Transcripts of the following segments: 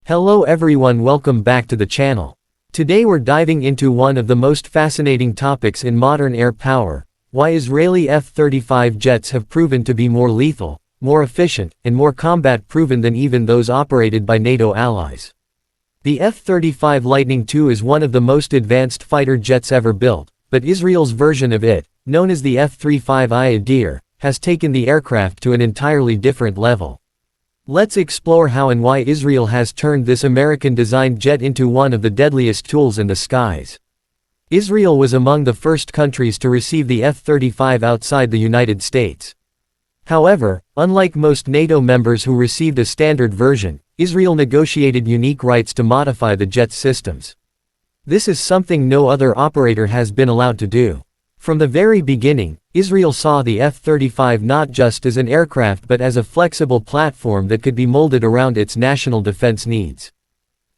Hello everyone, welcome back to the channel. Today we're diving into one of the most fascinating topics in modern air power: why Israeli F-35 jets have proven to be more lethal, more efficient, and more combat-proven than even those operated by NATO allies. The F-35 Lightning II is one of the most advanced fighter jets ever built, but Israel's version of it, known as the F-35I Adir, has taken the aircraft to an entirely different level. Let's explore how and why Israel has turned this American-designed jet into one of the deadliest tools in the skies. Israel was among the first countries to receive the F-35 outside the United States. However, unlike most NATO members who received a standard version, Israel negotiated unique rights to modify the jet's systems. This is something no other operator has been allowed to do. From the very beginning, Israel saw the F-35 not just as an aircraft but as a flexible platform that could be molded around its national defense needs.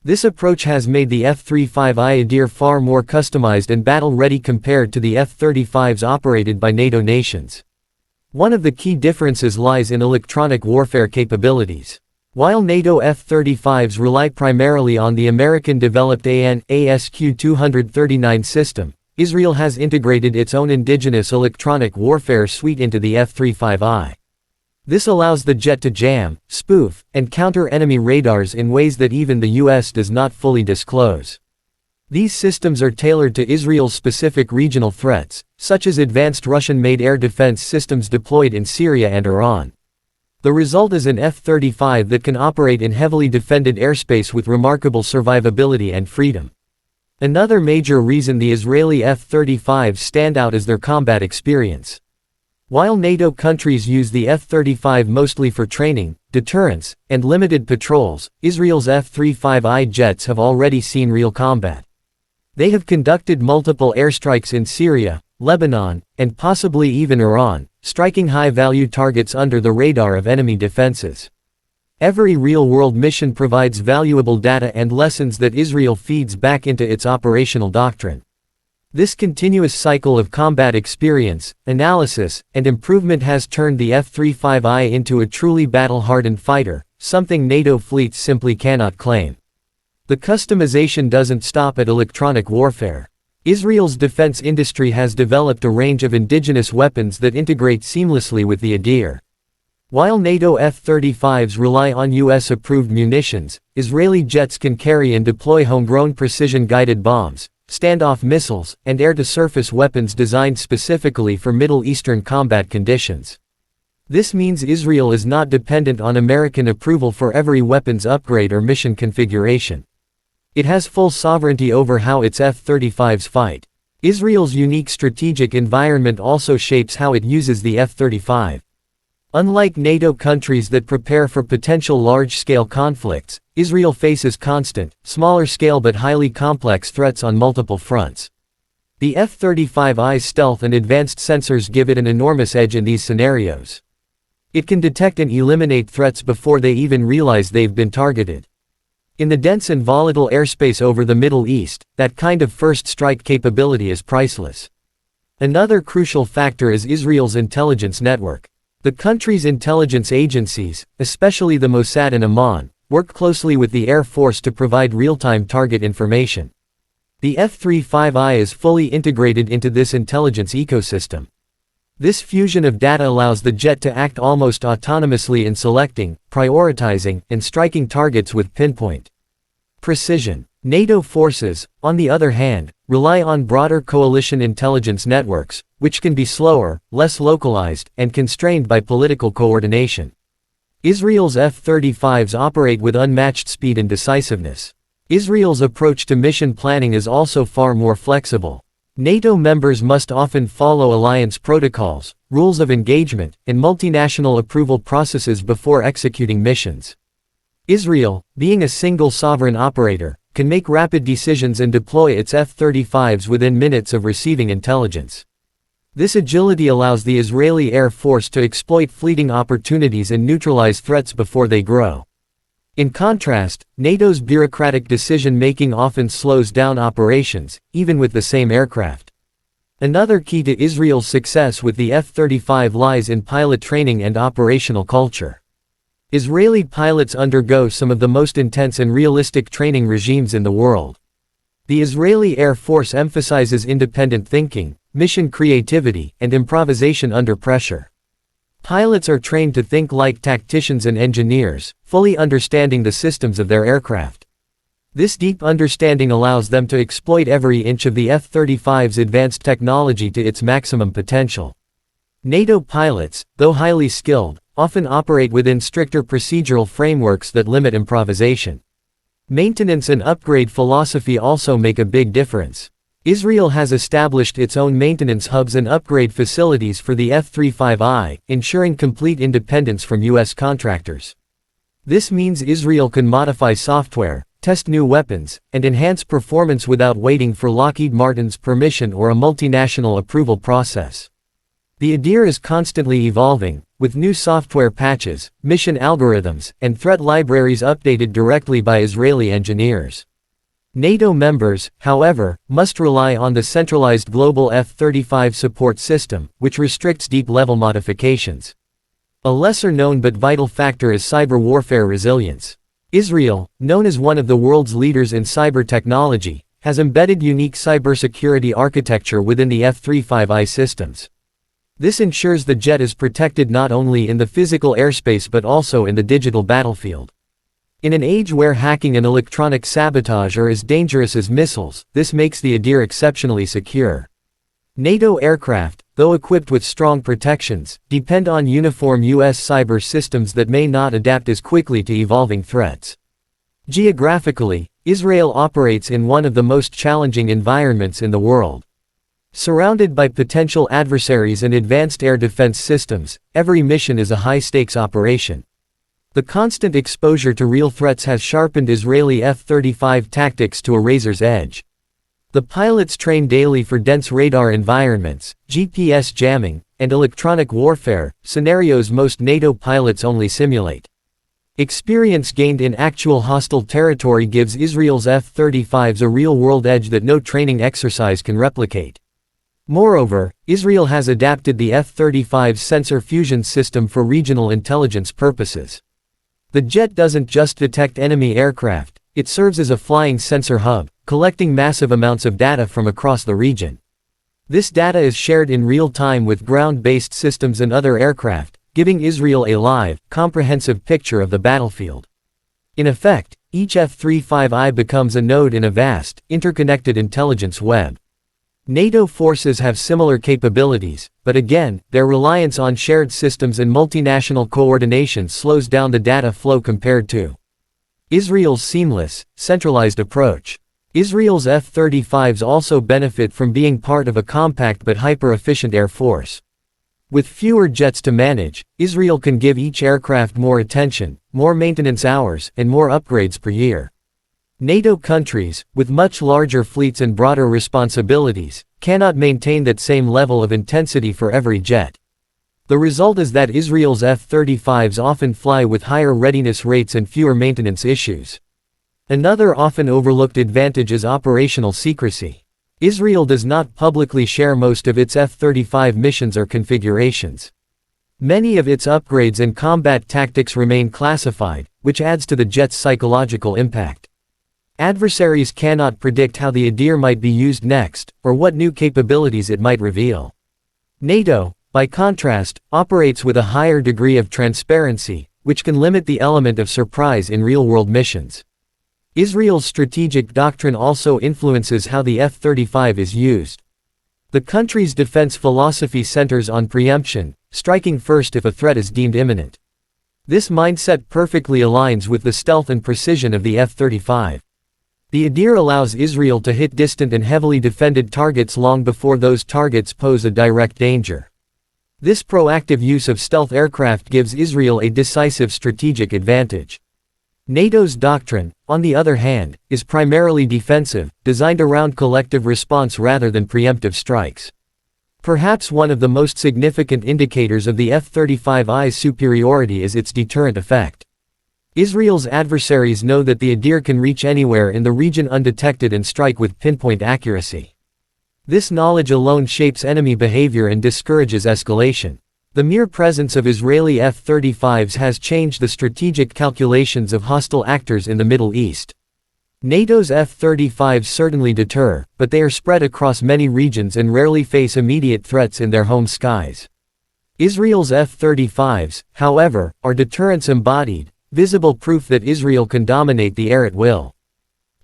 This approach has made the F-35I Adir far more customized and battle-ready compared to the F-35s operated by NATO nations. One of the key differences lies in electronic warfare capabilities. While NATO F-35s rely primarily on the American-developed AN/ASQ-239 system, Israel has integrated its own indigenous electronic warfare suite into the F-35I. This allows the jet to jam, spoof, and counter enemy radars in ways that even the US does not fully disclose. These systems are tailored to Israel's specific regional threats, such as advanced Russian-made air defense systems deployed in Syria and Iran. The result is an F-35 that can operate in heavily defended airspace with remarkable survivability and freedom. Another major reason the Israeli F-35s stand out is their combat experience. While NATO countries use the F-35 mostly for training, deterrence, and limited patrols, Israel's F-35I jets have already seen real combat. They have conducted multiple airstrikes in Syria, Lebanon, and possibly even Iran, striking high-value targets under the radar of enemy defenses. Every real-world mission provides valuable data and lessons that Israel feeds back into its operational doctrine. This continuous cycle of combat experience, analysis, and improvement has turned the F-35I into a truly battle-hardened fighter, something NATO fleets simply cannot claim. The customization doesn't stop at electronic warfare. Israel's defense industry has developed a range of indigenous weapons that integrate seamlessly with the Adir. While NATO F-35s rely on US-approved munitions, Israeli jets can carry and deploy homegrown precision-guided bombs, standoff missiles, and air-to-surface weapons designed specifically for Middle Eastern combat conditions. This means Israel is not dependent on American approval for every weapons upgrade or mission configuration. It has full sovereignty over how its F-35s fight. Israel's unique strategic environment also shapes how it uses the F-35. Unlike NATO countries that prepare for potential large-scale conflicts, Israel faces constant, smaller-scale but highly complex threats on multiple fronts. The F-35I's stealth and advanced sensors give it an enormous edge in these scenarios. It can detect and eliminate threats before they even realize they've been targeted. In the dense and volatile airspace over the Middle East, that kind of first-strike capability is priceless. Another crucial factor is Israel's intelligence network. The country's intelligence agencies, especially the Mossad and Amman, work closely with the Air Force to provide real-time target information. The F-35I is fully integrated into this intelligence ecosystem. This fusion of data allows the jet to act almost autonomously in selecting, prioritizing, and striking targets with pinpoint precision. NATO forces, on the other hand, rely on broader coalition intelligence networks, which can be slower, less localized, and constrained by political coordination. Israel's F-35s operate with unmatched speed and decisiveness. Israel's approach to mission planning is also far more flexible. NATO members must often follow alliance protocols, rules of engagement, and multinational approval processes before executing missions. Israel, being a single sovereign operator, can make rapid decisions and deploy its F-35s within minutes of receiving intelligence. This agility allows the Israeli Air Force to exploit fleeting opportunities and neutralize threats before they grow. In contrast, NATO's bureaucratic decision-making often slows down operations, even with the same aircraft. Another key to Israel's success with the F-35 lies in pilot training and operational culture. Israeli pilots undergo some of the most intense and realistic training regimes in the world. The Israeli Air Force emphasizes independent thinking, mission creativity, and improvisation under pressure. Pilots are trained to think like tacticians and engineers, fully understanding the systems of their aircraft. This deep understanding allows them to exploit every inch of the F-35's advanced technology to its maximum potential. NATO pilots, though highly skilled, often operate within stricter procedural frameworks that limit improvisation. Maintenance and upgrade philosophy also make a big difference. Israel has established its own maintenance hubs and upgrade facilities for the F-35I, ensuring complete independence from U.S. contractors. This means Israel can modify software, test new weapons, and enhance performance without waiting for Lockheed Martin's permission or a multinational approval process. The Adir is constantly evolving, with new software patches, mission algorithms, and threat libraries updated directly by Israeli engineers. NATO members, however, must rely on the centralized global F-35 support system, which restricts deep-level modifications. A lesser-known but vital factor is cyber warfare resilience. Israel, known as one of the world's leaders in cyber technology, has embedded unique cybersecurity architecture within the F-35I systems. This ensures the jet is protected not only in the physical airspace but also in the digital battlefield. In an age where hacking and electronic sabotage are as dangerous as missiles, this makes the Adir exceptionally secure. NATO aircraft, though equipped with strong protections, depend on uniform U.S. cyber systems that may not adapt as quickly to evolving threats. Geographically, Israel operates in one of the most challenging environments in the world. Surrounded by potential adversaries and advanced air defense systems, every mission is a high-stakes operation. The constant exposure to real threats has sharpened Israeli F-35 tactics to a razor's edge. The pilots train daily for dense radar environments, GPS jamming, and electronic warfare, scenarios most NATO pilots only simulate. Experience gained in actual hostile territory gives Israel's F-35s a real-world edge that no training exercise can replicate. Moreover, Israel has adapted the F-35's sensor fusion system for regional intelligence purposes. The jet doesn't just detect enemy aircraft, it serves as a flying sensor hub, collecting massive amounts of data from across the region. This data is shared in real time with ground-based systems and other aircraft, giving Israel a live, comprehensive picture of the battlefield. In effect, each F-35I becomes a node in a vast, interconnected intelligence web. NATO forces have similar capabilities, but again, their reliance on shared systems and multinational coordination slows down the data flow compared to Israel's seamless, centralized approach. Israel's F-35s also benefit from being part of a compact but hyper-efficient air force. With fewer jets to manage, Israel can give each aircraft more attention, more maintenance hours, and more upgrades per year. NATO countries, with much larger fleets and broader responsibilities, cannot maintain that same level of intensity for every jet. The result is that Israel's F-35s often fly with higher readiness rates and fewer maintenance issues. Another often overlooked advantage is operational secrecy. Israel does not publicly share most of its F-35 missions or configurations. Many of its upgrades and combat tactics remain classified, which adds to the jet's psychological impact. Adversaries cannot predict how the Adir might be used next, or what new capabilities it might reveal. NATO, by contrast, operates with a higher degree of transparency, which can limit the element of surprise in real-world missions. Israel's strategic doctrine also influences how the F-35 is used. The country's defense philosophy centers on preemption, striking first if a threat is deemed imminent. This mindset perfectly aligns with the stealth and precision of the F-35. The Adir allows Israel to hit distant and heavily defended targets long before those targets pose a direct danger. This proactive use of stealth aircraft gives Israel a decisive strategic advantage. NATO's doctrine, on the other hand, is primarily defensive, designed around collective response rather than preemptive strikes. Perhaps one of the most significant indicators of the F-35I's superiority is its deterrent effect. Israel's adversaries know that the Adir can reach anywhere in the region undetected and strike with pinpoint accuracy. This knowledge alone shapes enemy behavior and discourages escalation. The mere presence of Israeli F-35s has changed the strategic calculations of hostile actors in the Middle East. NATO's F-35s certainly deter, but they are spread across many regions and rarely face immediate threats in their home skies. Israel's F-35s, however, are deterrence embodied, visible proof that Israel can dominate the air at will.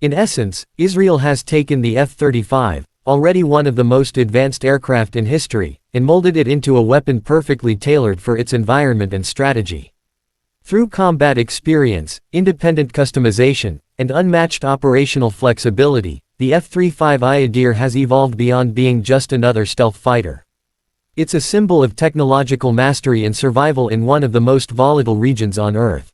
In essence, Israel has taken the F-35, already one of the most advanced aircraft in history, and molded it into a weapon perfectly tailored for its environment and strategy. Through combat experience, independent customization, and unmatched operational flexibility, the F-35I Adir has evolved beyond being just another stealth fighter. It's a symbol of technological mastery and survival in one of the most volatile regions on Earth.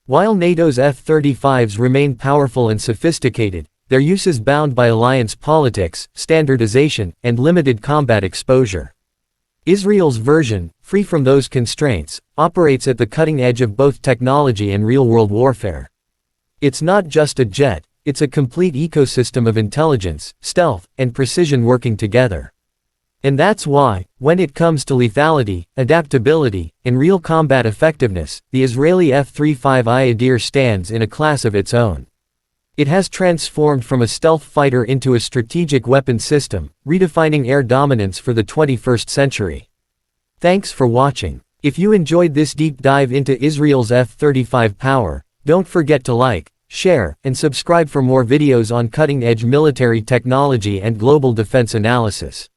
While NATO's F-35s remain powerful and sophisticated, their use is bound by alliance politics, standardization, and limited combat exposure. Israel's version, free from those constraints, operates at the cutting edge of both technology and real-world warfare. It's not just a jet, it's a complete ecosystem of intelligence, stealth, and precision working together. And that's why, when it comes to lethality, adaptability, and real combat effectiveness, the Israeli F-35I Adir stands in a class of its own. It has transformed from a stealth fighter into a strategic weapons system, redefining air dominance for the 21st century. Thanks for watching. If you enjoyed this deep dive into Israel's F-35 power, don't forget to like, share, and subscribe for more videos on cutting-edge military technology and global defense analysis.